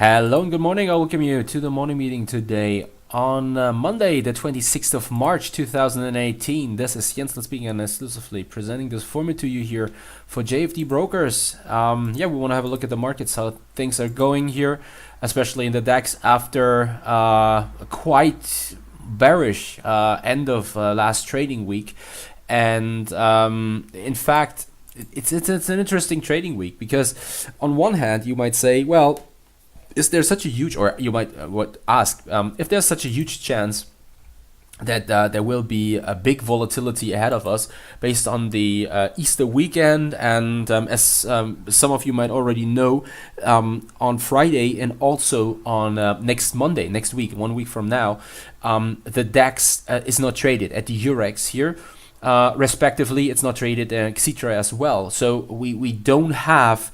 Hello and good morning. I welcome you to the morning meeting today on Monday, the 26th of March 2018. This is Jens Klatt speaking and exclusively presenting this format to you here for JFD Brokers. We want to have a look at the markets, how things are going here, especially in the DAX after a quite bearish end of last trading week. And in fact, it's an interesting trading week because on one hand, you might say, well, is there such a huge, or you might ask, if there's such a huge chance that there will be a big volatility ahead of us based on the Easter weekend, and as some of you might already know, on Friday and also on next Monday, next week, 1 week from now, the DAX is not traded at the Eurex here. Respectively, it's not traded in Xetra as well. So we don't have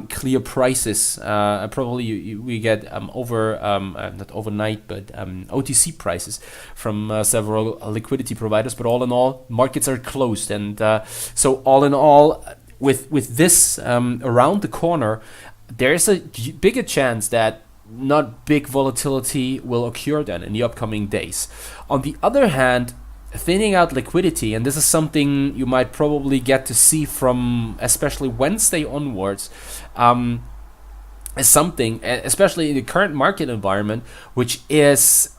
clear prices. Probably we get not overnight, but OTC prices from several liquidity providers. But all in all, markets are closed. And so all in all, with this around the corner, there's a bigger chance that not big volatility will occur then in the upcoming days. On the other hand, thinning out liquidity, and this is something you might probably get to see from especially Wednesday onwards, is something, especially in the current market environment, which is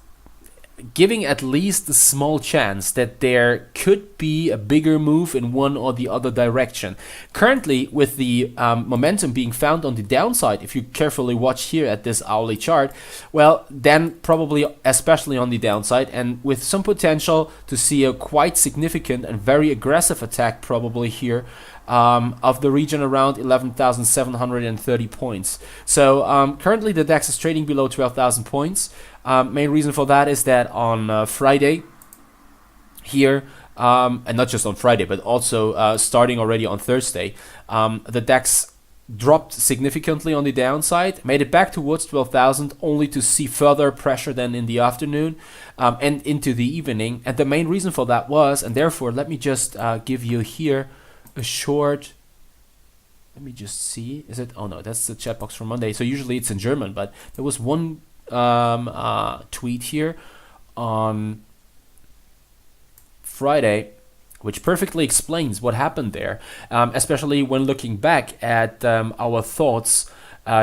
giving at least a small chance that there could be a bigger move in one or the other direction. Currently, with the momentum being found on the downside, if you carefully watch here at this hourly chart, well, then probably especially on the downside, and with some potential to see a quite significant and very aggressive attack probably here of the region around 11,730 points. So currently the DAX is trading below 12,000 points. Main reason for that is that on Friday here, and not just on Friday, but also starting already on Thursday, the DAX dropped significantly on the downside, made it back towards 12,000, only to see further pressure then in the afternoon and into the evening. And the main reason for that was, and therefore let me just give you here a short, let me just see, is it, oh no, that's the chat box from Monday. So usually it's in German, but there was one tweet here on Friday which perfectly explains what happened there, especially when looking back at our thoughts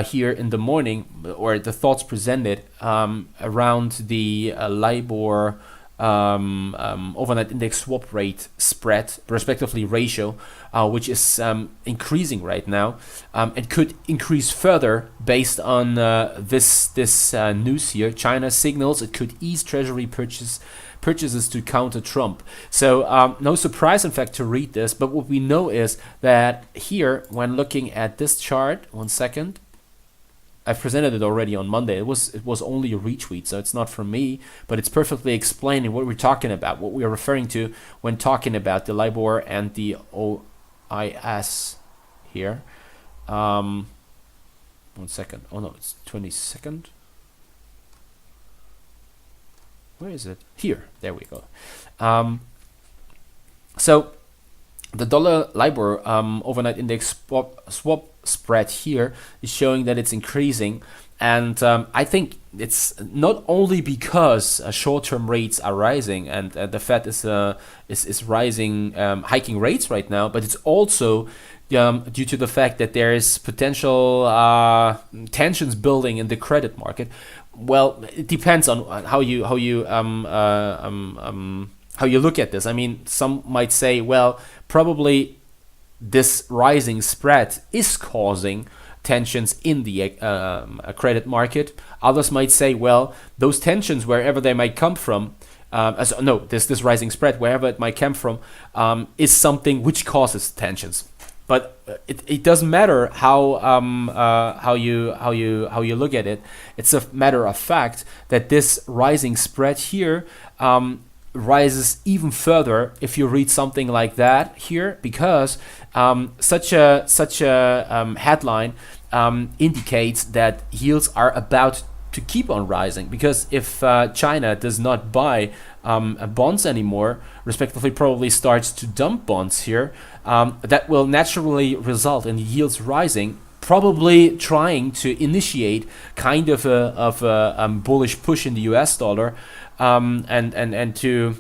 here in the morning, or the thoughts presented around the LIBOR overnight index swap rate spread, respectively ratio, which is increasing right now, and could increase further based on this news here. China signals it could ease treasury purchases to counter Trump. So no surprise, in fact, to read this, but what we know is that here, when looking at this chart, 1 second, I've presented it already on Monday. It was only a retweet, so it's not from me, but it's perfectly explaining what we're talking about, what we are referring to when talking about the LIBOR and the OIS here. 1 second. Oh no, it's 22nd. Where is it? Here. There we go. So the dollar LIBOR overnight index swap spread here is showing that it's increasing, and I think it's not only because short-term rates are rising and the Fed is rising, hiking rates right now, but it's also due to the fact that there is potential tensions building in the credit market. Well, it depends on how you look at this. I mean, some might say, well, probably this rising spread is causing tensions in the credit market. Others might say, well, those tensions, wherever they might come from, this rising spread, wherever it might come from, is something which causes tensions. But it doesn't matter how you look at it. It's a matter of fact that this rising spread here rises even further if you read something like that here, because such a headline indicates that yields are about to keep on rising, because if China does not buy bonds anymore, respectively probably starts to dump bonds here, that will naturally result in yields rising, probably trying to initiate kind of a bullish push in the US dollar, and to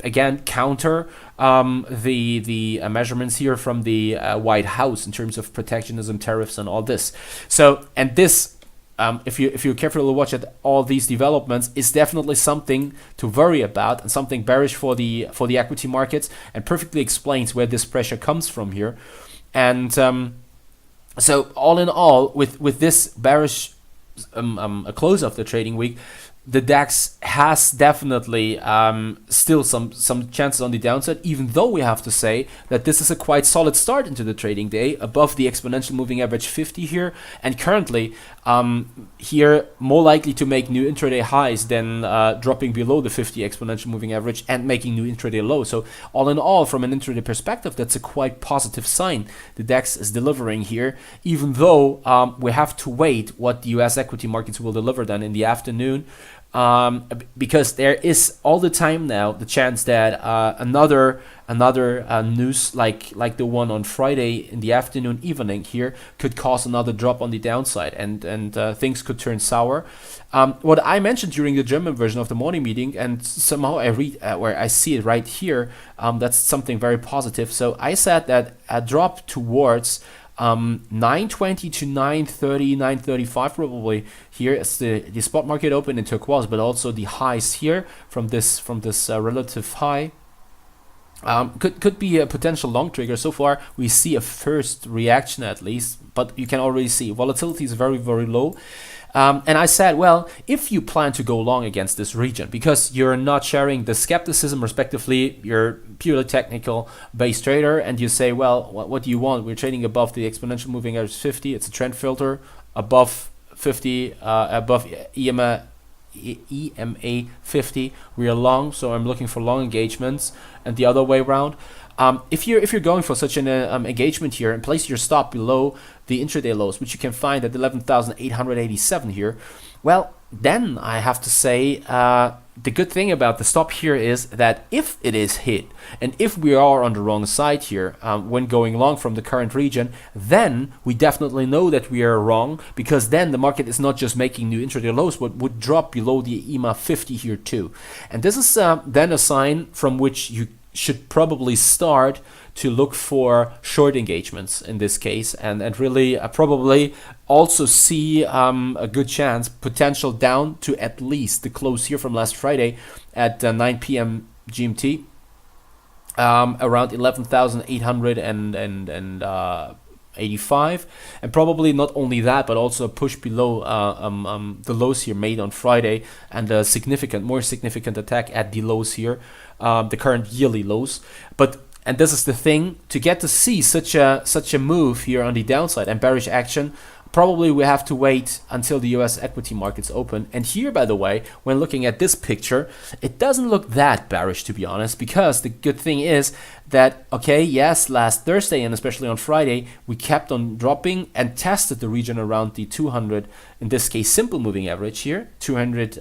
again counter the measurements here from the White House in terms of protectionism, tariffs, and all this. So, and this, if you carefully watch at all these developments, is definitely something to worry about and something bearish for the equity markets, and perfectly explains where this pressure comes from here. And so all in all, with this bearish a close of the trading week, the DAX has definitely still some chances on the downside, even though we have to say that this is a quite solid start into the trading day, above the exponential moving average 50 here, and currently here more likely to make new intraday highs than dropping below the 50 exponential moving average and making new intraday lows. So all in all, from an intraday perspective, that's a quite positive sign the DAX is delivering here, even though we have to wait what the US equity markets will deliver then in the afternoon. Because there is all the time now the chance that another news like the one on Friday in the afternoon evening here could cause another drop on the downside, and things could turn sour. What I mentioned during the German version of the morning meeting, and somehow I read where I see it right here, that's something very positive. So I said that a drop towards 920 to 930, 935 probably here as the spot market open in turquoise, but also the highs here from this relative high could be a potential long trigger. So far we see a first reaction at least, but you can already see volatility is very, very low. And I said, well, if you plan to go long against this region, because you're not sharing the skepticism, respectively, you're purely technical based trader, and you say, well, what do you want? We're trading above the exponential moving average 50. It's a trend filter above 50, above EMA 50. We are long, so I'm looking for long engagements, and the other way around. If you're going for such an engagement here and place your stop below the intraday lows, which you can find at 11,887 here, well, then I have to say the good thing about the stop here is that if it is hit, and if we are on the wrong side here when going long from the current region, then we definitely know that we are wrong, because then the market is not just making new intraday lows, but would drop below the EMA 50 here too. And this is then a sign from which you should probably start to look for short engagements in this case, and really probably also see a good chance, potential down to at least the close here from last Friday at 9 p.m. GMT, around 11,885, and probably not only that, but also a push below the lows here made on Friday, and a more significant attack at the lows here, the current yearly lows. And this is the thing, to get to see such a move here on the downside and bearish action, probably we have to wait until the US equity markets open. And here, by the way, when looking at this picture, it doesn't look that bearish, to be honest, because the good thing is that, okay, yes, last Thursday and especially on Friday, we kept on dropping and tested the region around the 200, in this case, simple moving average here, 200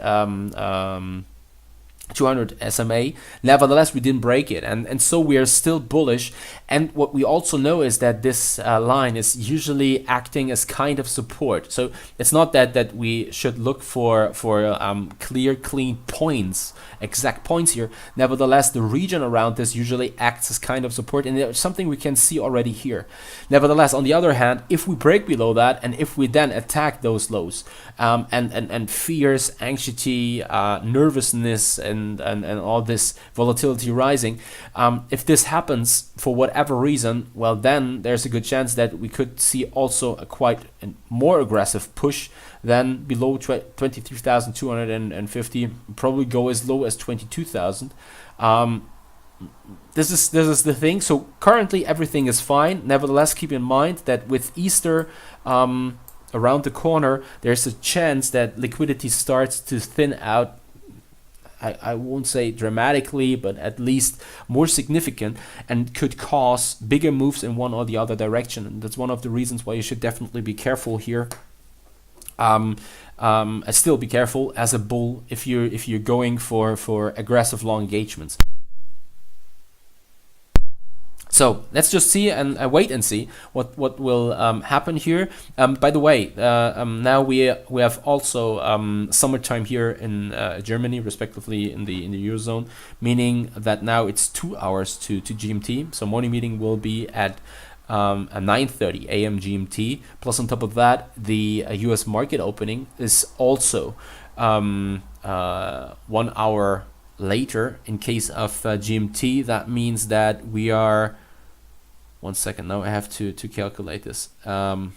SMA. Nevertheless, we didn't break it, and so we are still bullish. And what we also know is that this line is usually acting as kind of support. So it's not that we should look for clear, clean points, exact points here. Nevertheless, the region around this usually acts as kind of support, and it's something we can see already here. Nevertheless, on the other hand, if we break below that, and if we then attack those lows, and fears, anxiety, nervousness, and all this volatility rising, if this happens for whatever reason, well, then there's a good chance that we could see also a quite more aggressive push than below 23,250, probably go as low as 22,000. This is the thing. So currently everything is fine. Nevertheless, keep in mind that with Easter around the corner, there's a chance that liquidity starts to thin out. I won't say dramatically, but at least more significant, and could cause bigger moves in one or the other direction. And that's one of the reasons why you should definitely be careful here. Still be careful as a bull if you're going for aggressive long engagements. So let's just see and wait and see what will happen here. By the way, now we have also summertime here in Germany, respectively in the Eurozone, meaning that now it's 2 hours to GMT. So morning meeting will be at 9:30 a.m. GMT. Plus on top of that, the U.S. market opening is also 1 hour later in case of GMT. That means that we are 1 second. Now I have to calculate this. I'm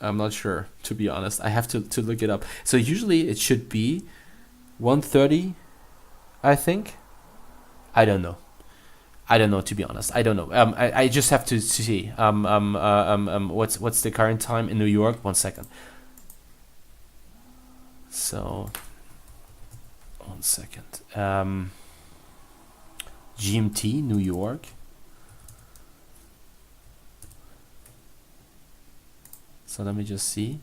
not sure, to be honest. I have to look it up. So usually it should be 1:30, I think. I don't know. To be honest. I don't know. I just have to see. What's the current time in New York? 1 second. So, 1 second. GMT, New York. So let me just see.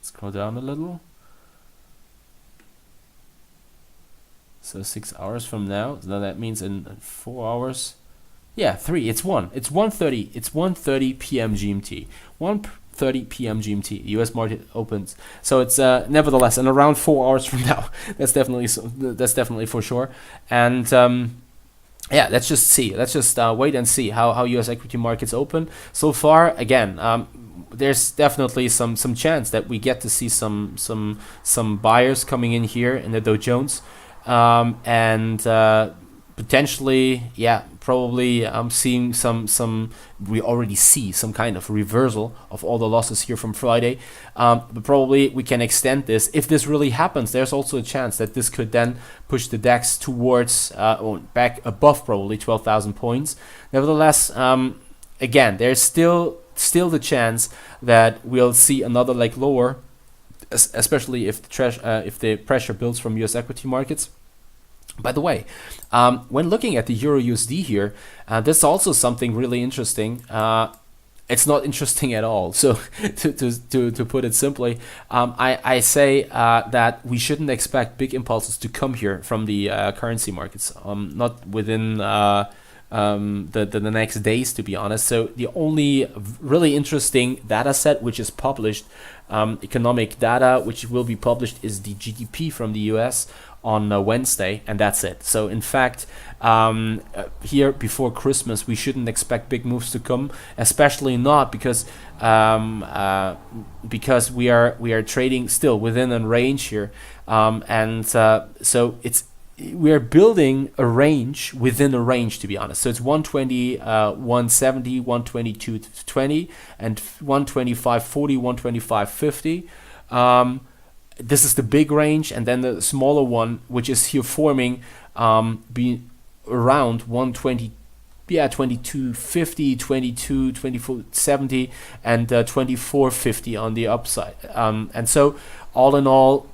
Scroll down a little. So 6 hours from now. So that means in 4 hours. Yeah, 3. It's 1. It's 1:30. It's 1:30 p.m. GMT. 1:30 p.m. GMT. U.S. market opens. So it's nevertheless in around 4 hours from now. That's definitely for sure. And yeah, let's just see. Let's just wait and see how U.S. equity markets open. So far, again, there's definitely some chance that we get to see some buyers coming in here in the Dow Jones, and potentially, yeah, probably seeing some. We already see some kind of reversal of all the losses here from Friday, but probably we can extend this. If this really happens, there's also a chance that this could then push the DAX towards back above probably 12,000 points. Nevertheless, again, there's still the chance that we'll see another leg lower, especially if the pressure builds from U.S. equity markets. By the way, when looking at the Euro USD here, this is also something really interesting. It's not interesting at all. So to put it simply, I say that we shouldn't expect big impulses to come here from the currency markets, not within the next days, to be honest. So the only really interesting data set which is published, economic data which will be published, is the GDP from the US on Wednesday, and that's it. So in fact, here before Christmas, we shouldn't expect big moves to come, especially not because we are trading still within a range here, and so we are building a range within a range, to be honest. So it's 120, 170, 122.20, and 125.40, 125.50. This is the big range, and then the smaller one, which is here forming, be around 120, 22.50, 24.70, and 24.50 on the upside. And so, all in all,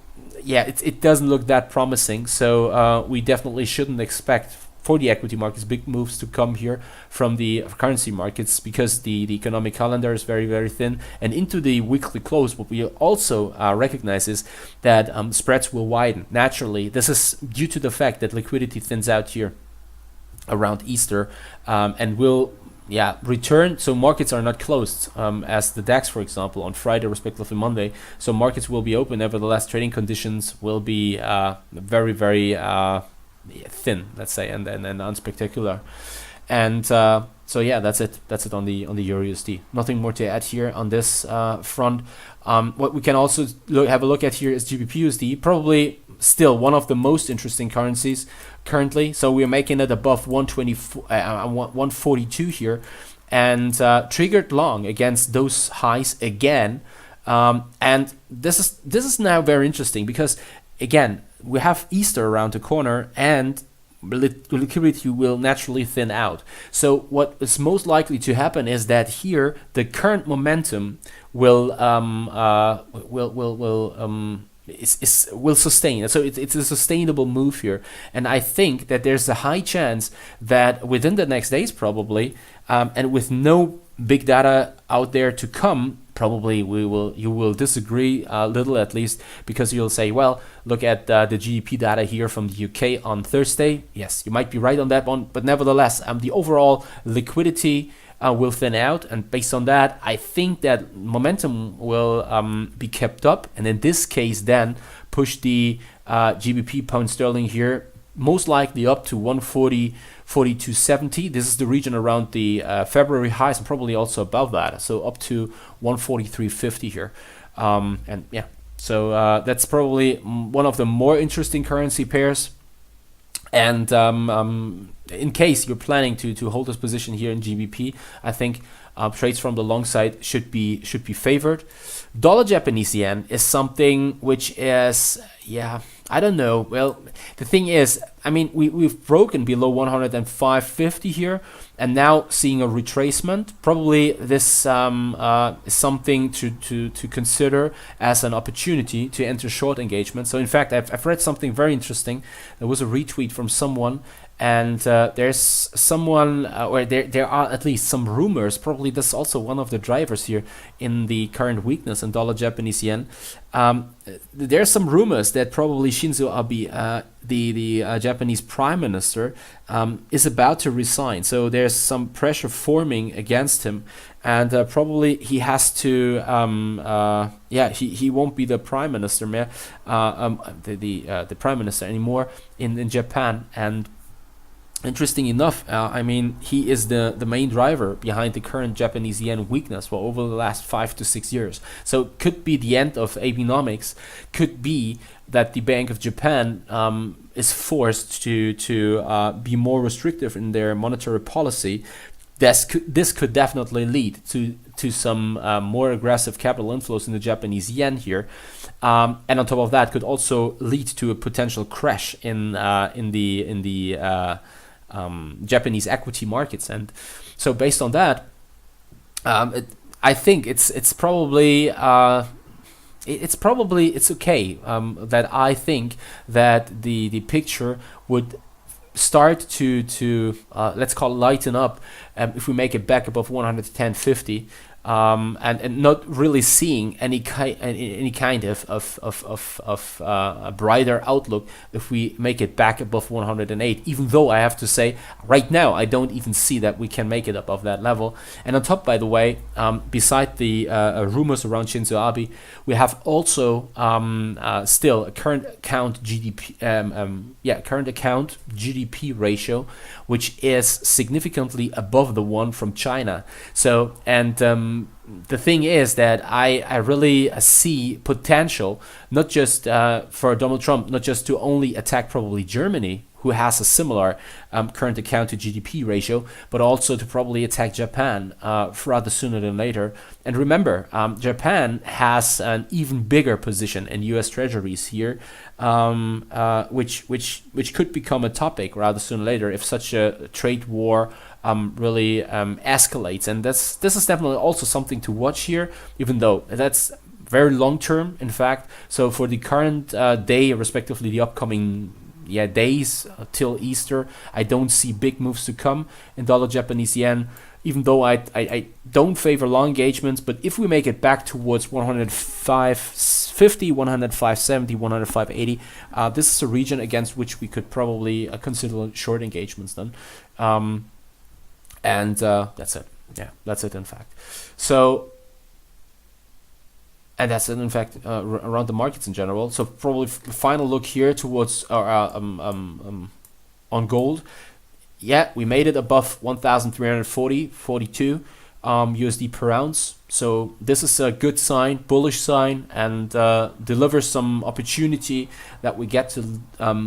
yeah, it doesn't look that promising. So we definitely shouldn't expect for the equity markets big moves to come here from the currency markets, because the economic calendar is very, very thin. And into the weekly close, what we also recognize is that spreads will widen naturally. This is due to the fact that liquidity thins out here around Easter, and will return. So markets are not closed, as the DAX, for example, on Friday, respectively Monday. So markets will be open. Nevertheless, trading conditions will be very, very thin, let's say, and unspectacular. And so yeah, that's it on the Euro USD. Nothing more to add here on this front. What we can also have a look at here is GBP USD, probably still one of the most interesting currencies currently. So we're making it above 142 here, and triggered long against those highs again. And this is now very interesting, because again, we have Easter around the corner, and liquidity will naturally thin out. So what is most likely to happen is that here the current momentum will sustain. So it's a sustainable move here, and I think that there's a high chance that within the next days, probably, and with no big data out there to come. Probably you will disagree a little, at least, because you'll say, well, look at the GDP data here from the UK on Thursday. Yes, you might be right on that one, but nevertheless, the overall liquidity will thin out, and based on that, I think that momentum will be kept up, and in this case then push the GBP pound sterling here most likely up to 140.42.70. This is the region around the February highs, and probably also above that, so up to 143.50 here. And yeah, so that's probably one of the more interesting currency pairs. And in case you're planning to hold this position here in GBP, I think trades from the long side should be favored. Dollar Japanese yen is something which is, yeah, I don't know. Well, the thing is, I mean, we've broken below 105.50 here, and now seeing a retracement. Probably this is something to consider as an opportunity to enter short engagement. So in fact, I've read something very interesting. There was a retweet from someone, and there's someone, or there are at least some rumors, probably this is also one of the drivers here in the current weakness in dollar Japanese yen. There's some rumors that probably Shinzo Abe, the Japanese prime minister, is about to resign. So there's some pressure forming against him, and probably he has to, he won't be the prime minister, the prime minister anymore in Japan. And interesting enough, I mean, he is the main driver behind the current Japanese yen weakness over the last 5 to 6 years. So it could be the end of Abenomics, could be that the Bank of Japan is forced to be more restrictive in their monetary policy. This could definitely lead to some more aggressive capital inflows in the Japanese yen here, and on top of that, could also lead to a potential crash in the Japanese equity markets. And so based on that, I think it's probably it's okay that I think that the picture would start to let's call it lighten up if we make it back above 110.50. And not really seeing any kind of a brighter outlook if we make it back above 108, even though I have to say right now I don't even see that we can make it above that level. And on top, by the way, beside the rumors around Shinzo Abe, we have also still a current account GDP ratio, which is significantly above the one from China. So, and the thing is that I really see potential, not just for Donald Trump, not just to only attack probably Germany, who has a similar current account to GDP ratio, but also to probably attack Japan rather sooner than later. And remember, Japan has an even bigger position in U.S. Treasuries here, which could become a topic rather sooner or later if such a trade war really escalates. And this is definitely also something to watch here, even though that's very long term, in fact. So for the current day, respectively the upcoming days till Easter, I don't see big moves to come in dollar Japanese yen, even though I don't favor long engagements. But if we make it back towards 105.50, 105.70, 105.80, this is a region against which we could probably consider short engagements then. And that's it. Yeah, that's it, in fact. So, and that's it, in fact, around the markets in general. So probably final look here towards on gold. Yeah, we made it above 1,340.42 USD per ounce. So this is a good sign, bullish sign, and delivers some opportunity that we get to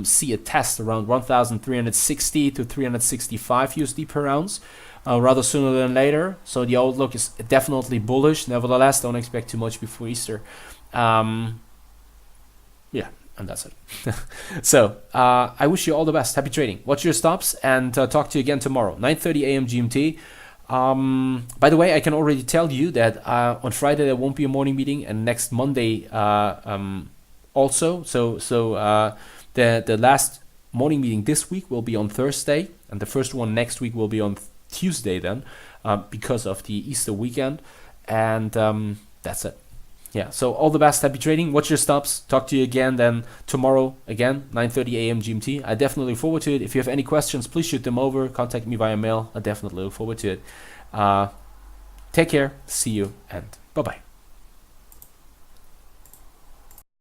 see a test around 1,360 to 365 USD per ounce. Rather sooner than later. So the outlook is definitely bullish. Nevertheless, don't expect too much before Easter. And that's it. So I wish you all the best. Happy trading. Watch your stops, and talk to you again tomorrow, 9:30 a.m. GMT. By the way, I can already tell you that on Friday there won't be a morning meeting, and next Monday also. So the last morning meeting this week will be on Thursday, and the first one next week will be on Tuesday then. because of the Easter weekend. And that's it. Yeah, so all the best, happy trading, watch your stops, talk to you again then tomorrow, again, 9:30 a.m. GMT. I definitely look forward to it. If you have any questions, please shoot them over, contact me via mail. I definitely look forward to it. Take care, see you, and bye-bye.